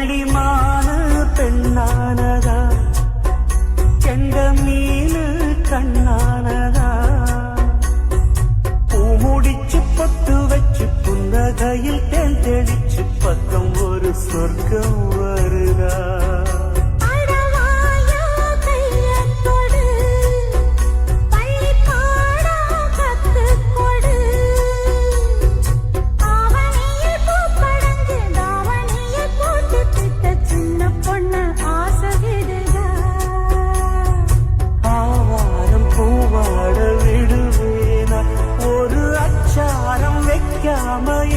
கிளிமான பெண்ணானதா கெண்ட மீனு கண்ணானதா பூ முடிச்சு பொட்டு வச்சு புன்னகையில் தேன் தெளிச்சு பக்கம் ஒரு சொர்க்கம் வருதா I'm